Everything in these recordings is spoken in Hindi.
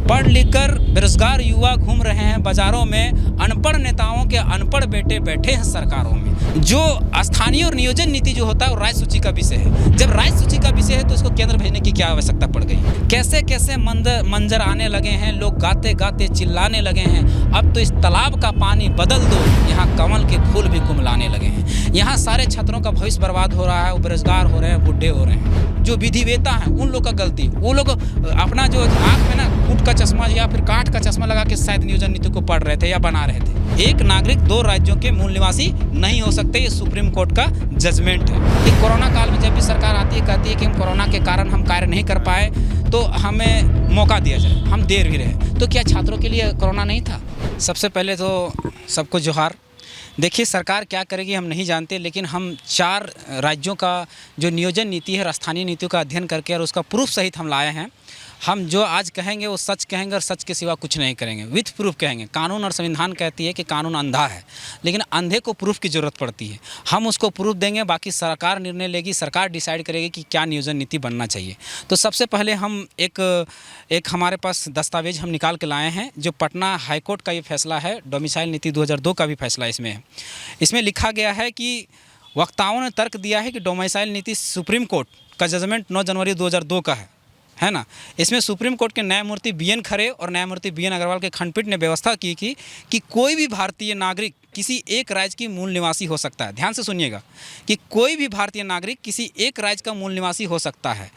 पढ़ लिख कर बेरोजगार युवा घूम रहे हैं बाजारों में, अनपढ़ नेताओं के अनपढ़ बेटे बैठे हैं सरकारों में। जो स्थानीय और नियोजन नीति जो होता है वो राज्य सूची का विषय है। जब राज्य सूची का विषय है तो उसको केंद्र भेजने की क्या आवश्यकता पड़ गई? कैसे कैसे मंजर आने लगे हैं, लोग गाते गाते चिल्लाने लगे हैं, अब तो इस तालाब का पानी बदल दो, यहाँ कमल के फूल भी कुमलाने लगे हैं। यहाँ सारे छात्रों का भविष्य बर्बाद हो रहा है, वो बेरोजगार हो रहे हैं, बुढ़े हो रहे हैं। जो विधिवेता है उन लोग का गलती, वो लोग अपना जो आँख में ना कूट का चश्मा या फिर काठ का चश्मा लगा के शायद नियोजन नीति को पढ़ रहे थे या बना रहे थे। एक नागरिक दो राज्यों के मूल निवासी नहीं हो सकते, ये सुप्रीम कोर्ट का जजमेंट है। कि कोरोना काल में जब भी सरकार आती है कहती है कि हम कोरोना के कारण हम कार्य नहीं कर पाए तो हमें मौका दिया जाए, हम देर भी रहे। तो क्या छात्रों के लिए कोरोना नहीं था? सबसे पहले तो सबको जोहार। देखिए सरकार क्या करेगी हम नहीं जानते, लेकिन हम 4 राज्यों का जो नियोजन नीति है, स्थानीय नीतियों का अध्ययन करके और उसका प्रूफ सहित हम लाए हैं। हम जो आज कहेंगे वो सच कहेंगे और सच के सिवा कुछ नहीं करेंगे, विथ प्रूफ कहेंगे। कानून और संविधान कहती है कि कानून अंधा है, लेकिन अंधे को प्रूफ की ज़रूरत पड़ती है। हम उसको प्रूफ देंगे, बाकी सरकार निर्णय लेगी, सरकार डिसाइड करेगी कि क्या नियोजन नीति बनना चाहिए। तो सबसे पहले हम एक हमारे पास दस्तावेज हम निकाल के लाए हैं, जो पटना हाईकोर्ट का ये फैसला है। डोमिसाइल नीति 2002 का भी फैसला इसमें है। इसमें लिखा गया है कि वक्ताओं ने तर्क दिया है कि डोमिसाइल नीति सुप्रीम कोर्ट का जजमेंट 9 जनवरी 2002 का है ना। इसमें सुप्रीम कोर्ट के न्यायमूर्ति BN खरे और न्यायमूर्ति BN अग्रवाल के खंडपीठ ने व्यवस्था की कि कोई भी भारतीय नागरिक किसी एक राज्य की मूल निवासी हो सकता है। ध्यान से सुनिएगा कि कोई भी भारतीय नागरिक किसी एक राज्य का मूल निवासी हो सकता है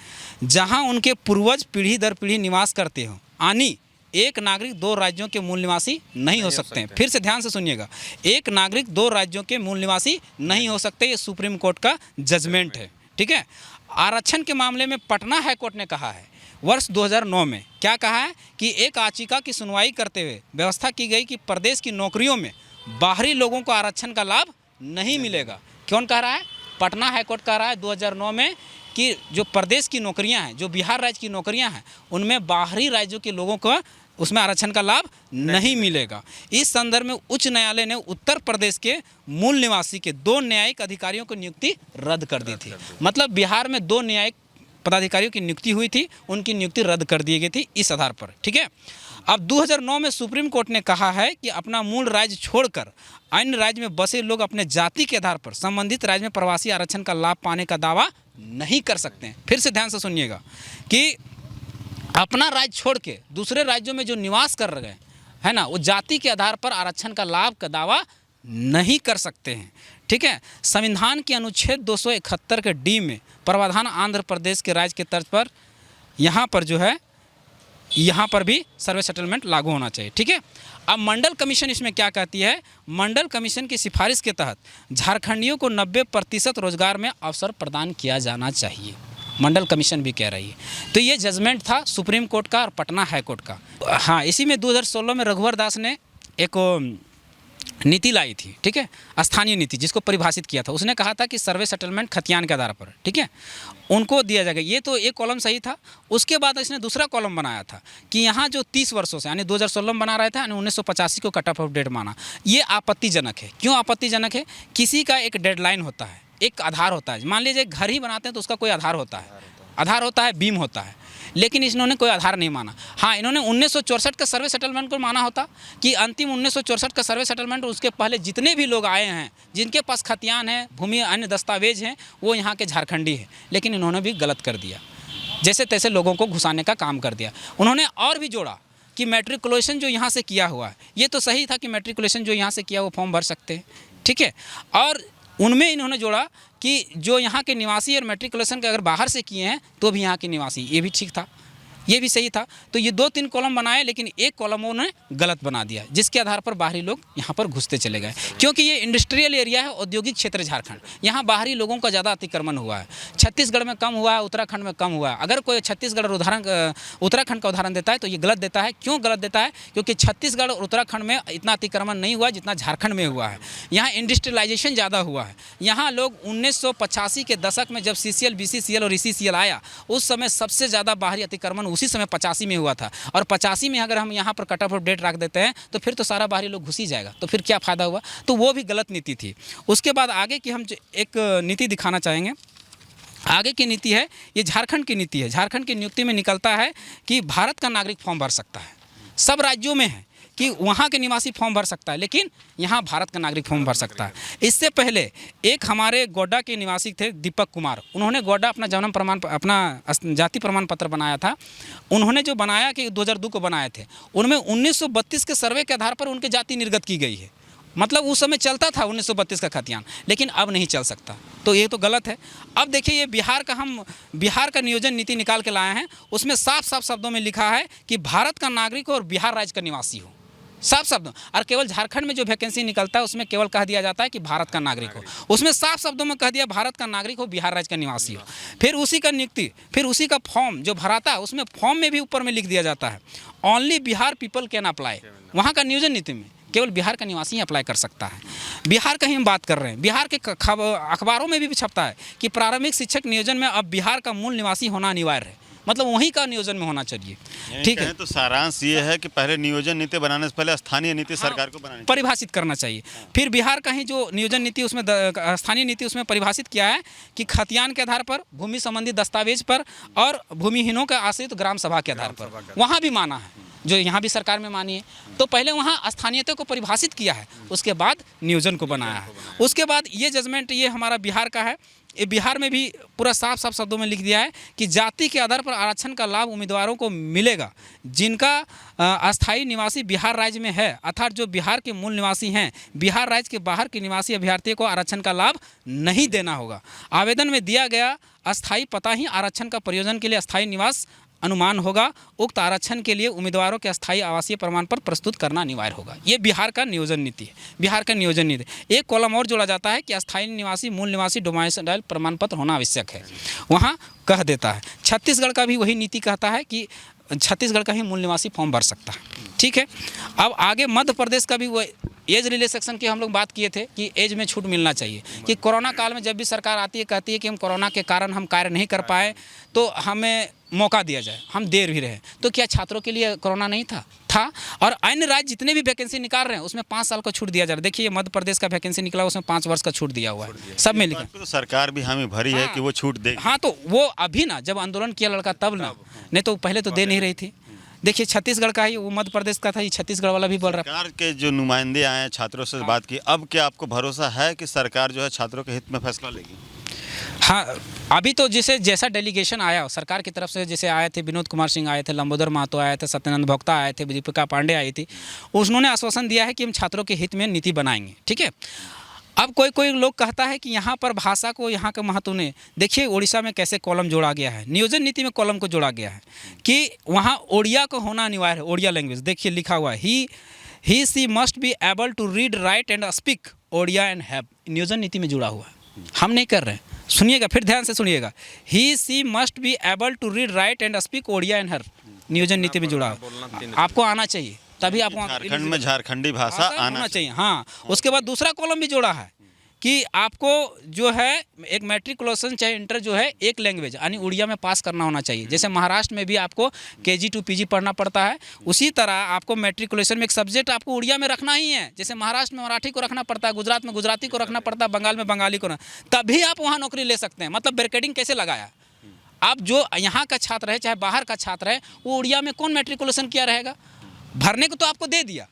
जहां उनके पूर्वज पीढ़ी दर पीढ़ी निवास करते हों। यानी एक नागरिक 2 राज्यों के मूल निवासी नहीं हो सकते हैं। फिर से ध्यान से सुनिएगा, एक नागरिक 2 राज्यों के मूल निवासी नहीं हो सकते। ये सुप्रीम कोर्ट का जजमेंट है, ठीक है। आरक्षण के मामले में पटना हाईकोर्ट ने कहा है वर्ष 2009 में, क्या कहा है कि एक याचिका की सुनवाई करते हुए व्यवस्था की गई कि प्रदेश की नौकरियों में बाहरी लोगों को आरक्षण का लाभ नहीं मिलेगा। कौन कह रहा है? पटना हाईकोर्ट कह रहा है 2009 में कि जो प्रदेश की नौकरियां हैं, जो बिहार राज्य की नौकरियां हैं, उनमें बाहरी राज्यों के लोगों को उसमें आरक्षण का लाभ नहीं मिलेगा। इस संदर्भ में उच्च न्यायालय ने उत्तर प्रदेश के मूल निवासी के 2 न्यायिक अधिकारियों की नियुक्ति रद्द कर दी थी। मतलब बिहार में 2 न्यायिक पदाधिकारियों की नियुक्ति हुई थी, उनकी नियुक्ति रद्द कर दी गई थी इस आधार पर, ठीक है। अब 2009 में सुप्रीम कोर्ट ने कहा है कि अपना मूल राज्य छोड़कर अन्य राज्य में बसे लोग अपने जाति के आधार पर संबंधित राज्य में प्रवासी आरक्षण का लाभ पाने का दावा नहीं कर सकते हैं। फिर से ध्यान से सुनिएगा कि अपना राज्य छोड़ के दूसरे राज्यों में जो निवास कर रहे हैं ना, वो जाति के आधार पर आरक्षण का लाभ का दावा नहीं कर सकते हैं, ठीक है। संविधान के अनुच्छेद 271 के D में प्रावधान आंध्र प्रदेश के राज्य के तर्ज पर यहाँ पर जो है, यहाँ पर भी सर्वे सेटलमेंट लागू होना चाहिए, ठीक है। अब मंडल कमीशन इसमें क्या कहती है? मंडल कमीशन की सिफारिश के तहत झारखंडियों को 90% रोजगार में अवसर प्रदान किया जाना चाहिए, मंडल कमीशन भी कह रही है। तो ये जजमेंट था सुप्रीम कोर्ट का और पटना हाई कोर्ट का। हाँ, इसी में 2016 में रघुवर दास ने एक नीति लाई थी, ठीक है, स्थानीय नीति, जिसको परिभाषित किया था। उसने कहा था कि सर्वे सेटलमेंट खतियान के आधार पर, ठीक है, उनको दिया जाएगा। ये तो एक कॉलम सही था। उसके बाद इसने दूसरा कॉलम बनाया था कि यहाँ जो 30 वर्षों से, यानी 2016 में बना रहा था, यानी 1985 को कट ऑफ डेट माना। ये आपत्तिजनक है। क्यों आपत्तिजनक है? किसी का एक डेडलाइन होता है, एक आधार होता है। मान लीजिए घर ही बनाते हैं तो उसका कोई आधार होता है, आधार होता है, बीम होता है, लेकिन इन्होंने कोई आधार नहीं माना। हाँ, इन्होंने 1964 का सर्वे सेटलमेंट को माना होता कि अंतिम 1964 का सर्वे सेटलमेंट, उसके पहले जितने भी लोग आए हैं जिनके पास खतियान है, भूमि, अन्य दस्तावेज हैं, वो यहाँ के झारखंडी हैं। लेकिन इन्होंने भी गलत कर दिया, जैसे तैसे लोगों को घुसाने का काम कर दिया। उन्होंने और भी जोड़ा कि मैट्रिकुलेशन जो यहाँ से किया हुआ है, ये तो सही था कि मैट्रिकुलेशन जो यहाँ से किया वो फॉर्म भर सकते हैं, ठीक है। और उनमें इन्होंने जोड़ा कि जो यहाँ के निवासी और मैट्रिकुलेशन के अगर बाहर से किए हैं तो भी यहाँ के निवासी, ये भी ठीक था, ये भी सही था। तो ये 2-3 कॉलम बनाए, लेकिन एक कॉलम उन्होंने गलत बना दिया, जिसके आधार पर बाहरी लोग यहाँ पर घुसते चले गए। क्योंकि ये इंडस्ट्रियल एरिया है, औद्योगिक क्षेत्र झारखंड, यहाँ बाहरी लोगों का ज़्यादा अतिक्रमण हुआ है। छत्तीसगढ़ में कम हुआ है, उत्तराखंड में कम हुआ है। अगर कोई छत्तीसगढ़ और उत्तराखंड का उदाहरण देता है तो ये गलत देता है। क्यों गलत देता है? क्योंकि छत्तीसगढ़ और उत्तराखंड में इतना अतिक्रमण नहीं हुआ जितना झारखंड में हुआ है। यहाँ इंडस्ट्रियलाइजेशन ज़्यादा हुआ है। यहाँ लोग 1985 के दशक में जब CCL, BCCL और ECCL आया, उस समय सबसे ज़्यादा बाहरी अतिक्रमण उसी समय 85 में हुआ था। और 85 में अगर हम यहाँ पर कट ऑफ डेट रख देते हैं तो फिर तो सारा बाहरी लोग घुस ही जाएगा, तो फिर क्या फ़ायदा हुआ? तो वो भी गलत नीति थी। उसके बाद आगे की हम एक नीति दिखाना चाहेंगे। आगे की नीति है, ये झारखंड की नीति है। झारखंड की नियुक्ति में निकलता है कि भारत का नागरिक फॉर्म भर सकता है। सब राज्यों में है कि वहाँ के निवासी फॉर्म भर सकता है, लेकिन यहाँ भारत का नागरिक फॉर्म भर सकता है। इससे पहले एक हमारे गोड्डा के निवासी थे दीपक कुमार, उन्होंने गोड्डा अपना जन्म प्रमाण अपना जाति प्रमाण पत्र बनाया था। उन्होंने जो बनाया कि 2002 को बनाए थे, उनमें 1932 के सर्वे के आधार पर उनकी जाति निर्गत की गई है। मतलब उस समय चलता था 1932 का खतियान, लेकिन अब नहीं चल सकता, तो ये तो गलत है। अब देखिए ये बिहार का नियोजन नीति निकाल के लाए हैं, उसमें साफ साफ शब्दों में लिखा है कि भारत का नागरिक हो और बिहार राज्य का निवासी हो, साफ शब्दों। और केवल झारखंड में जो वैकेंसी निकलता है उसमें केवल कह दिया जाता है कि भारत का नागरिक हो, उसमें साफ शब्दों में कह दिया भारत का नागरिक हो, बिहार राज्य का निवासी हो। फिर उसी का नियुक्ति, फिर उसी का फॉर्म जो भराता है उसमें फॉर्म में भी ऊपर में लिख दिया जाता है only Bihar people can apply. वहाँ का नियोजन नीति में केवल बिहार का निवासी ही अप्लाई कर सकता है। बिहार का ही हम बात कर रहे हैं, बिहार के अखबारों में भी छपता है कि प्रारंभिक शिक्षक नियोजन में अब बिहार का मूल निवासी होना अनिवार्य है, मतलब वहीं का नियोजन में होना चाहिए। ठीक है, तो सारांश ये है कि पहले नियोजन नीति बनाने से पहले स्थानीय नीति सरकार को बनानी परिभाषित करना चाहिए। फिर बिहार का ही जो नियोजन नीति उसमें स्थानीय नीति उसमें परिभाषित किया है कि खतियान के आधार पर, भूमि संबंधी दस्तावेज पर और भूमिहीनों के आश्रित ग्राम सभा के आधार पर, वहाँ भी माना है जो यहाँ भी सरकार में मानी है। तो पहले वहाँ स्थानीयता को परिभाषित किया है, उसके बाद नियोजन को बनाया है। उसके बाद ये जजमेंट ये हमारा बिहार का है, ये बिहार में भी पूरा साफ साफ शब्दों में लिख दिया है कि जाति के आधार पर आरक्षण का लाभ उम्मीदवारों को मिलेगा जिनका अस्थायी निवासी बिहार राज्य में है, अर्थात जो बिहार के मूल निवासी हैं। बिहार राज्य के बाहर के निवासी अभ्यर्थियों को आरक्षण का लाभ नहीं देना होगा। आवेदन में दिया गया अस्थायी पता ही आरक्षण का प्रयोजन के लिए अस्थायी निवास अनुमान होगा। उक्त आरक्षण के लिए उम्मीदवारों के अस्थायी आवासीय प्रमाण पत्र प्रस्तुत करना अनिवार्य होगा। ये बिहार का नियोजन नीति है। बिहार का नियोजन नीति एक कॉलम और जोड़ा जाता है कि अस्थायी निवासी मूल निवासी डोमिसाइल प्रमाण पत्र होना आवश्यक है, वहाँ कह देता है। छत्तीसगढ़ का भी वही नीति कहता है कि छत्तीसगढ़ का ही मूल निवासी फॉर्म भर सकता है। ठीक है, अब आगे मध्य प्रदेश का भी वो एज रिलैक्सेशन की हम लोग बात किए थे कि एज में छूट मिलना चाहिए, कि कोरोना काल में जब भी सरकार आती है कहती है कि हम कोरोना के कारण हम कार्य नहीं कर पाए तो हमें मौका दिया जाए, हम दे भी रहे। तो क्या छात्रों के लिए कोरोना नहीं था? और अन्य राज्य जितने भी वैकेंसी निकाल रहे हैं उसमें 5 साल का छूट दिया जा रहा है। देखिए मध्य प्रदेश का वैकेंसी निकला उसमें 5 वर्ष का छूट दिया हुआ है, सब में लिखा। तो सरकार भी हामी भरी है कि वो छूट दे। हाँ, तो वो अभी ना जब आंदोलन किया लड़का तब ना, नहीं तो पहले तो दे नहीं रही थी। देखिए छत्तीसगढ़ का ही, वो मध्य प्रदेश का था, ये छत्तीसगढ़ वाला भी बोल रहा है। सरकार के जो नुमाइंदे आए हैं छात्रों से बात की, अब क्या आपको भरोसा है कि सरकार जो है छात्रों के हित में फैसला लेगी? हाँ, अभी तो जैसा डेलीगेशन आया सरकार की तरफ से, जैसे आए थे विनोद कुमार सिंह आए थे, लंबोदर महतो आए थे, सत्यानंद भोक्ता आए थे, दीपिका पांडे आई थी, उन्होंने आश्वासन दिया है कि हम छात्रों के हित में नीति बनाएंगे। ठीक है, अब कोई लोग कहता है कि यहाँ पर भाषा को यहाँ के महत्व ने, देखिए उड़ीसा में कैसे कॉलम जोड़ा गया है, नियोजन नीति में कॉलम को जोड़ा गया है कि वहाँ ओडिया को होना अनिवार्य है, ओडिया लैंग्वेज। देखिए लिखा हुआ है he she must be able to read write and speak Odia and have, नियोजन नीति में जुड़ा हुआ है, हम नहीं कर रहे हैं। सुनिएगा, फिर ध्यान से सुनिएगा, he she must be able to read write and speak Odia and her, नियोजन नीति में जुड़ा हुआ। आपको आना चाहिए, तभी आपको झारखंड में झारखंडी भाषा आना चाहिए। हाँ, उसके बाद दूसरा कॉलम भी जोड़ा है कि आपको जो है एक मैट्रिकुलेशन चाहे इंटर जो है एक लैंग्वेज यानी उड़िया में पास करना होना चाहिए। जैसे महाराष्ट्र में भी आपको KG to PG पढ़ना पड़ता है, उसी तरह आपको मैट्रिकुलेशन में एक सब्जेक्ट आपको उड़िया में रखना ही है। जैसे महाराष्ट्र में मराठी को रखना पड़ता है, गुजरात में गुजराती को रखना पड़ता है, बंगाल में बंगाली को, तभी आप वहाँ नौकरी ले सकते हैं। मतलब बैरिकेडिंग कैसे लगाया, आप जो यहाँ का छात्र है चाहे बाहर का छात्र है, वो उड़िया में कौन मैट्रिकुलेशन किया रहेगा? भरने को तो आपको दे दिया,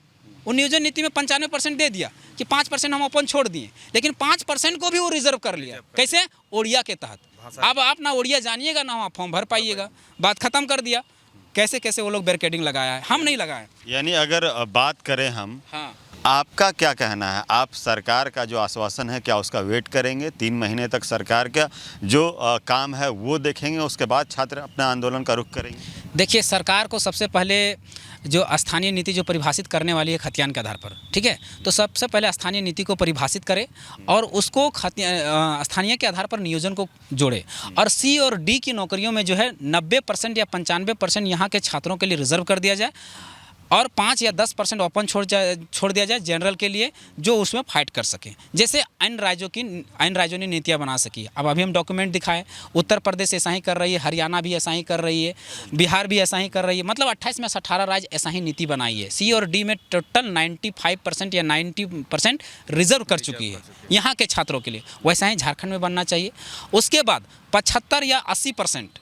वो नियोजन नीति में 95% दे दिया कि 5% हम ओपन छोड़ दिए, लेकिन 5% को भी वो रिजर्व कर लिया। कैसे? ओडिया के तहत। अब आप ना ओडिया जानिएगा ना वहाँ फॉर्म भर पाइएगा, बात खत्म कर दिया। कैसे कैसे वो लोग बैरिकेडिंग लगाया है, हम नहीं लगाए। यानी अगर बात करें हम, हाँ, आपका क्या कहना है? आप सरकार का जो आश्वासन है क्या उसका वेट करेंगे? 3 महीने तक सरकार का जो काम है वो देखेंगे, उसके बाद छात्र अपने आंदोलन का रुख करेंगे? देखिए सरकार को सबसे पहले जो स्थानीय नीति जो परिभाषित करने वाली है खतियान के आधार पर, ठीक है, तो सबसे पहले स्थानीय नीति को परिभाषित करे और उसको स्थानीय के आधार पर नियोजन को जोड़े। और C और D की नौकरियों में जो है 90% या 95% यहाँ के छात्रों के लिए रिजर्व कर दिया जाए और 5 या 10% ओपन छोड़ दिया जाए जनरल के लिए, जो उसमें फाइट कर सकें, जैसे अन्य राज्यों ने नीतियाँ बना सकी। अब अभी हम डॉक्यूमेंट दिखाएं, उत्तर प्रदेश ऐसा ही कर रही है, हरियाणा भी ऐसा ही कर रही है, बिहार भी ऐसा ही कर रही है। मतलब 28 में से 18 राज्य ऐसा ही नीति बनाई है। C और D में टोटल 95% या 90% रिजर्व कर चुकी है यहाँ के छात्रों के लिए। वैसा ही झारखंड में बनना चाहिए। उसके बाद 75 या 80%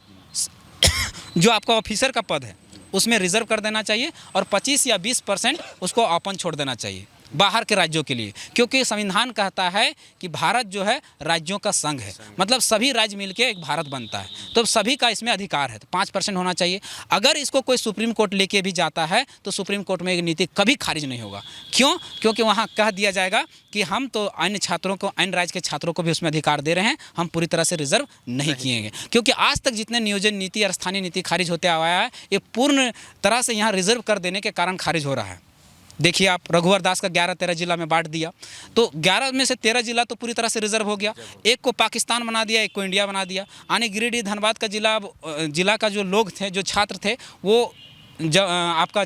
जो आपका ऑफिसर का पद है उसमें रिजर्व कर देना चाहिए और 25 या 20% उसको ओपन छोड़ देना चाहिए बाहर के राज्यों के लिए, क्योंकि संविधान कहता है कि भारत जो है राज्यों का संघ है, मतलब सभी राज्य मिलके एक भारत बनता है, तो सभी का इसमें अधिकार है। तो 5% होना चाहिए। अगर इसको कोई सुप्रीम कोर्ट लेके भी जाता है तो सुप्रीम कोर्ट में एक नीति कभी खारिज नहीं होगा। क्यों? क्योंकि वहाँ कह दिया जाएगा कि हम तो अन्य छात्रों को, अन्य राज्य के छात्रों को भी उसमें अधिकार दे रहे हैं, हम पूरी तरह से रिजर्व नहीं किएंगे। क्योंकि आज तक जितने नियोजन नीति और स्थानीय नीति खारिज होते आया है, ये पूर्ण तरह से यहाँ रिजर्व कर देने के कारण खारिज हो रहा है। देखिए आप, रघुवर दास का 11-13 जिला में बांट दिया, तो 11 में से 13 जिला तो पूरी तरह से रिजर्व हो गया। एक को पाकिस्तान बना दिया, एक को इंडिया बना दिया। यानी गिरिडीह धनबाद का जिला का जो लोग थे, जो छात्र थे, वो आपका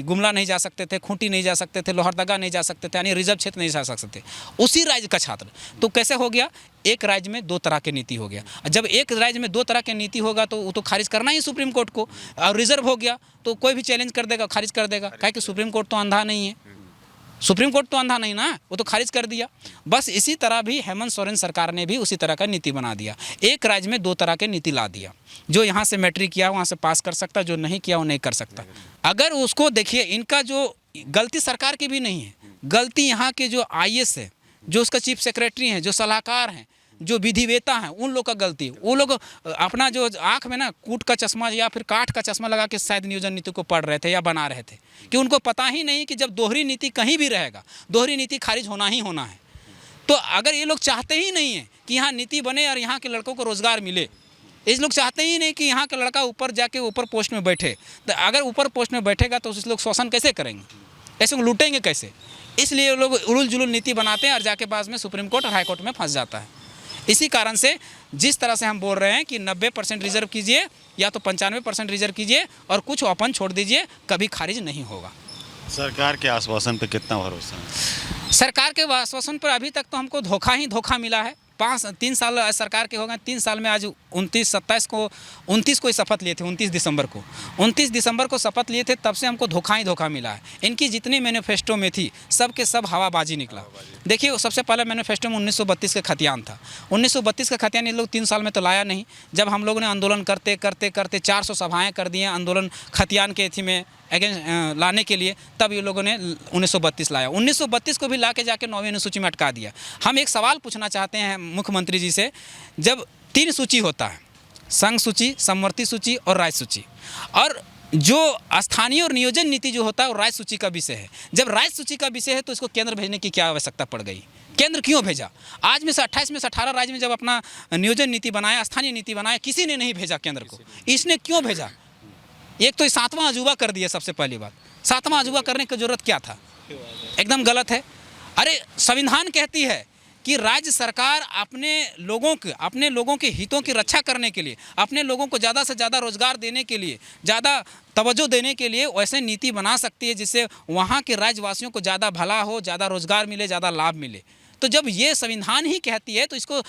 गुमला नहीं जा सकते थे, खूंटी नहीं जा सकते थे, लोहरदगा नहीं जा सकते थे, यानी रिजर्व क्षेत्र नहीं जा सकते थे उसी राज्य का छात्र। तो कैसे हो गया? एक राज्य में 2 तरह की नीति हो गया। जब एक राज्य में 2 तरह की नीति होगा तो वो तो खारिज करना ही सुप्रीम कोर्ट को, और रिजर्व हो गया तो कोई भी चैलेंज कर देगा, खारिज कर देगा। काहे कि सुप्रीम कोर्ट तो अंधा नहीं है, सुप्रीम कोर्ट तो अंधा नहीं ना, वो तो खारिज कर दिया। बस इसी तरह भी हेमंत सोरेन सरकार ने भी उसी तरह का नीति बना दिया। एक राज्य में 2 तरह के नीति ला दिया, जो यहाँ से मैट्रिक किया वहाँ से पास कर सकता, जो नहीं किया वो नहीं कर सकता। अगर उसको देखिए, इनका जो गलती सरकार की भी नहीं है, गलती यहाँ के जो IAS है, जो उसका चीफ सेक्रेटरी हैं, जो सलाहकार हैं, जो विधिवेता हैं, उन लोग का गलती है। वो लोग अपना जो आँख में ना कूट का चश्मा या फिर काठ का चश्मा लगा के शायद नियोजन नीति को पढ़ रहे थे या बना रहे थे, कि उनको पता ही नहीं कि जब दोहरी नीति कहीं भी रहेगा, दोहरी नीति खारिज होना ही होना है। तो अगर ये लोग चाहते ही नहीं है कि यहाँ नीति बने और यहाँ के लड़कों को रोज़गार मिले, इस लोग चाहते ही नहीं कि यहाँ का लड़का ऊपर जाके ऊपर पोस्ट में बैठे, तो अगर ऊपर पोस्ट में बैठेगा तो इस लोग शोषण कैसे करेंगे, ऐसे को लूटेंगे कैसे? इसलिए ये लोग उलझ जुलूल नीति बनाते हैं और जाके बाद में सुप्रीम कोर्ट और हाई कोर्ट में फंस जाता है। इसी कारण से जिस तरह से हम बोल रहे हैं कि 90% रिजर्व कीजिए या तो 95% रिजर्व कीजिए और कुछ ओपन छोड़ दीजिए, कभी खारिज नहीं होगा। सरकार के आश्वासन पे कितना भरोसा है? सरकार के आश्वासन पर अभी तक तो हमको धोखा ही धोखा मिला है। 3 साल सरकार के हो गए, 3 साल में आज 29 को शपथ लिए थे, 29 दिसंबर को 29 दिसंबर को शपथ लिए थे, तब से हमको धोखा ही धोखा मिला है। इनकी जितनी मैनिफेस्टो में थी सब के सब हवाबाजी निकला। देखिए, सबसे पहले मैनिफेस्टो में 1932 का खतियान था। 1932 का खतियान ये लोग 3 साल में तो लाया नहीं। जब हम लोगों ने आंदोलन करते करते करते 400 सभाएँ कर दिए आंदोलन खतियान के थी में अगेंस्ट लाने के लिए, तब ये लोगों ने 1932 लाया। 1932 को भी ला के जाके 9वीं अनुसूची में अटका दिया। हम एक सवाल पूछना चाहते हैं मुख्यमंत्री जी से, जब 3 सूची होता है, संघ सूची, समवर्ती सूची और राज्य सूची, और जो स्थानीय और नियोजन नीति जो होता है वो राज्य सूची का विषय है। जब राज्य सूची का विषय है तो इसको केंद्र भेजने की क्या आवश्यकता पड़ गई? केंद्र क्यों भेजा? आज में से 28 में से 18 राज्य में जब अपना नियोजन नीति बनाया, स्थानीय नीति बनाया, किसी ने नहीं भेजा केंद्र को। इसने क्यों भेजा? एक तो 7वां अजूबा कर दिया। सबसे पहली बात, 7वां अजूबा करने की जरूरत क्या था? एकदम गलत है। अरे संविधान कहती है कि राज्य सरकार अपने लोगों के हितों की रक्षा करने के लिए, अपने लोगों को ज़्यादा से ज़्यादा रोजगार देने के लिए, ज़्यादा तवज्जो देने के लिए वैसे नीति बना सकती है जिससे वहाँ के राज्यवासियों को ज़्यादा भला हो, ज़्यादा रोजगार मिले, ज़्यादा लाभ मिले। तो जब ये संविधान ही कहती है तो इसको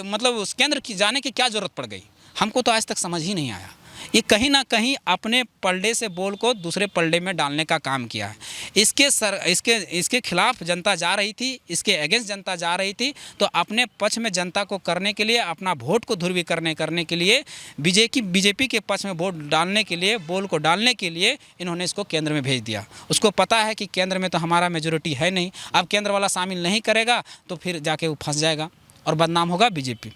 मतलब उस केंद्र की जाने की क्या ज़रूरत पड़ गई? हमको तो आज तक समझ ही नहीं आया। ये कहीं ना कहीं अपने पलड़े से बोल को दूसरे पलड़े में डालने का काम किया है। इसके खिलाफ जनता जा रही थी, इसके अगेंस्ट जनता जा रही थी, तो अपने पक्ष में जनता को करने के लिए, अपना वोट को ध्रुवीकरण करने के लिए, बीजेपी के पक्ष में वोट डालने के लिए, बोल को डालने के लिए इन्होंने इसको केंद्र में भेज दिया। उसको पता है कि केंद्र में तो हमारा मेजोरिटी है नहीं, अब केंद्र वाला शामिल नहीं करेगा तो फिर जाके वो फंस जाएगा और बदनाम होगा बीजेपी।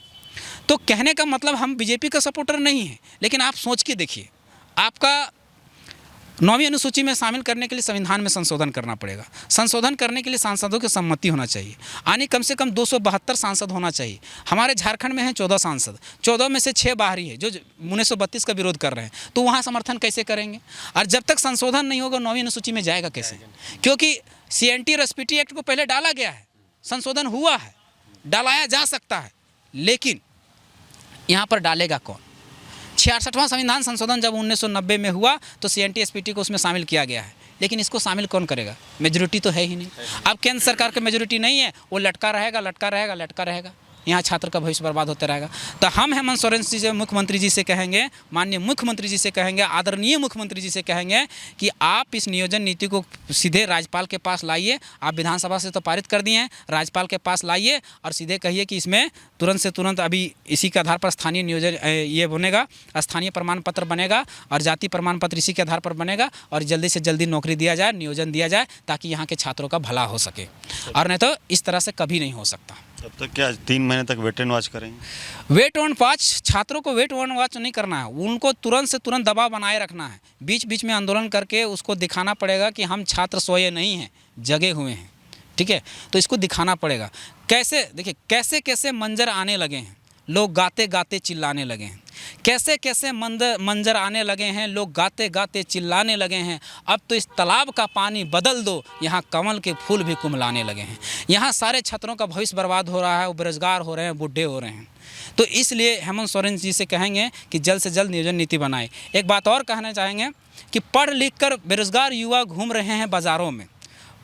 तो कहने का मतलब हम बीजेपी का सपोर्टर नहीं है, लेकिन आप सोच के देखिए, आपका 9वीं अनुसूची में शामिल करने के लिए संविधान में संशोधन करना पड़ेगा। संशोधन करने के लिए सांसदों की सम्मति होना चाहिए, यानी कम से कम 272 सांसद होना चाहिए। हमारे झारखंड में हैं 14 सांसद, 14 में से 6 बाहरी है जो 1932 का विरोध कर रहे हैं, तो वहाँ समर्थन कैसे करेंगे? और जब तक संशोधन नहीं होगा 9वीं अनुसूची में जाएगा कैसे? क्योंकि CNT और SPT एक्ट को पहले डाला गया है, संशोधन हुआ है, डालाया जा सकता है, लेकिन यहाँ पर डालेगा कौन? 66वां संविधान संशोधन जब 1990 में हुआ तो CNT SPT को उसमें शामिल किया गया है, लेकिन इसको शामिल कौन करेगा? मेजोरिटी तो है ही नहीं। अब केंद्र सरकार का मेजोरिटी नहीं है, वो लटका रहेगा, यहाँ छात्र का भविष्य बर्बाद होता रहेगा। तो हम हेमंत सोरेन जी से, मुख्यमंत्री जी से कहेंगे, माननीय मुख्यमंत्री जी से कहेंगे, आदरणीय मुख्यमंत्री जी से कहेंगे कि आप इस नियोजन नीति को सीधे राज्यपाल के पास लाइए। आप विधानसभा से तो पारित कर दिए हैं, राज्यपाल के पास लाइए और सीधे कहिए कि इसमें तुरंत से तुरंत अभी इसी के आधार पर स्थानीय नियोजन ये बनेगा, स्थानीय प्रमाण पत्र बनेगा और जाति प्रमाण पत्र इसी के आधार पर बनेगा और जल्दी से जल्दी नौकरी दिया जाए, नियोजन दिया जाए, ताकि यहाँ के छात्रों का भला हो सके। और नहीं तो इस तरह से कभी नहीं हो सकता। तब तक क्या 3 महीने तक वेट एंड वॉच करेंगे? वेट एंड वॉच, छात्रों को वेट एंड वॉच नहीं करना है, उनको तुरंत से तुरंत दबाव बनाए रखना है। बीच बीच में आंदोलन करके उसको दिखाना पड़ेगा कि हम छात्र सोए नहीं हैं, जगे हुए हैं। ठीक है, तो इसको दिखाना पड़ेगा। कैसे, देखिए कैसे कैसे मंजर आने लगे हैं, लोग गाते गाते चिल्लाने लगे हैं। कैसे कैसे मंजर आने लगे हैं, लोग गाते गाते चिल्लाने लगे हैं। अब तो इस तालाब का पानी बदल दो, यहाँ कमल के फूल भी कुम्हलाने लगे हैं। यहाँ सारे छात्रों का भविष्य बर्बाद हो रहा है, वो बेरोजगार हो रहे हैं, बूढ़े हो रहे हैं। तो इसलिए हेमंत सोरेन जी से कहेंगे कि जल्द से जल्द नियोजन नीति बनाए। एक बात और कहना चाहेंगे कि पढ़ लिख कर बेरोजगार युवा घूम रहे हैं बाज़ारों में,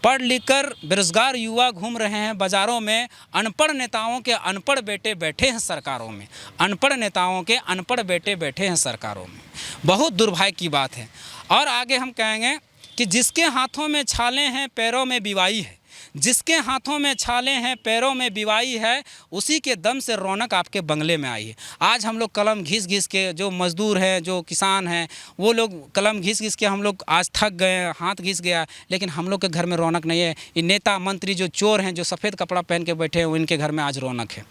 पढ़ लिख कर बेरोजगार युवा घूम रहे हैं बाज़ारों में। अनपढ़ नेताओं के अनपढ़ बेटे बैठे हैं सरकारों में, अनपढ़ नेताओं के अनपढ़ बेटे बैठे हैं सरकारों में। बहुत दुर्भाग्य की बात है। और आगे हम कहेंगे कि जिसके हाथों में छाले हैं पैरों में बिवाई है, जिसके हाथों में छाले हैं पैरों में बिवाई है, उसी के दम से रौनक आपके बंगले में आई है। आज हम लोग कलम घिस घिस के, जो मज़दूर हैं, जो किसान हैं, वो लोग कलम घिस घिस के हम लोग आज थक गए, हाथ घिस गया, लेकिन हम लोग के घर में रौनक नहीं है। ये नेता मंत्री जो चोर हैं, जो सफ़ेद कपड़ा पहन के बैठे हैं, उनके घर में आज रौनक है।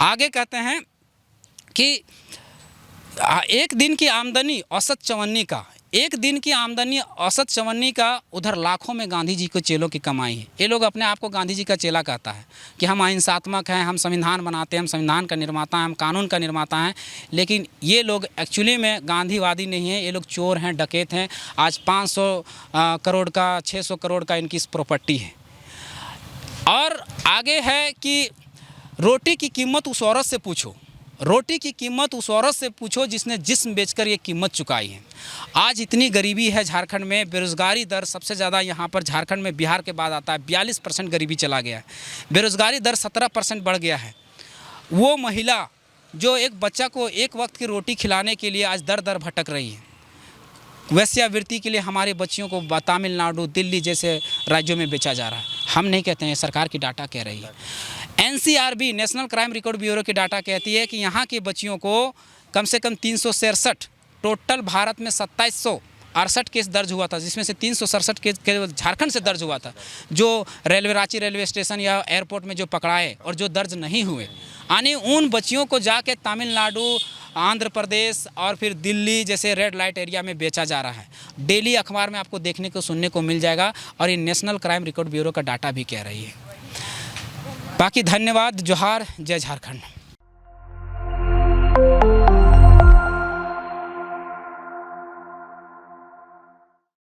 आगे कहते हैं कि एक दिन की आमदनी औसत चवन्नी का, एक दिन की आमदनी औसत चवन्नी का, उधर लाखों में गांधी जी के चेलों की कमाई है। ये लोग अपने आप को गांधी जी का चेला कहता है कि हम अहिंसात्मक हैं, हम संविधान बनाते हैं, हम संविधान का निर्माता हैं, हम कानून का निर्माता हैं। लेकिन ये लोग एक्चुअली में गांधीवादी नहीं हैं, ये लोग चोर हैं, डकैत हैं। आज 500 करोड़ का, 600 करोड़ का इनकी प्रॉपर्टी है। और आगे है कि रोटी की कीमत उस औरत से पूछो, रोटी की कीमत उस औरत से पूछो जिसने जिस्म बेचकर ये कीमत चुकाई है। आज इतनी गरीबी है झारखंड में, बेरोज़गारी दर सबसे ज़्यादा यहाँ पर झारखंड में बिहार के बाद आता है। 42% गरीबी चला गया है, बेरोज़गारी दर 17% बढ़ गया है। वो महिला जो एक बच्चा को एक वक्त की रोटी खिलाने के लिए आज दर दर भटक रही है, वैश्यावृत्ति के लिए हमारे बच्चियों को तमिलनाडु, दिल्ली जैसे राज्यों में बेचा जा रहा है। हम नहीं कहते हैं, सरकार की डाटा कह रही है। NCRB, national crime record bureau की डाटा कहती है कि यहाँ की बच्चियों को कम से कम 367, टोटल भारत में 2768 केस दर्ज हुआ था, जिसमें से 367 केस केवल झारखंड से दर्ज हुआ था। जो रांची रेलवे स्टेशन या एयरपोर्ट में जो पकड़ाए और जो दर्ज नहीं हुए, यानी उन बच्चियों को जाके तमिलनाडु, आंध्र प्रदेश और फिर दिल्ली जैसे रेड लाइट एरिया में बेचा जा रहा है। डेली अखबार में आपको देखने को, सुनने को मिल जाएगा। और ये नेशनल क्राइम रिकॉर्ड ब्यूरो का डाटा भी कह रही है। बाकी धन्यवाद, जोहार, जय झारखंड।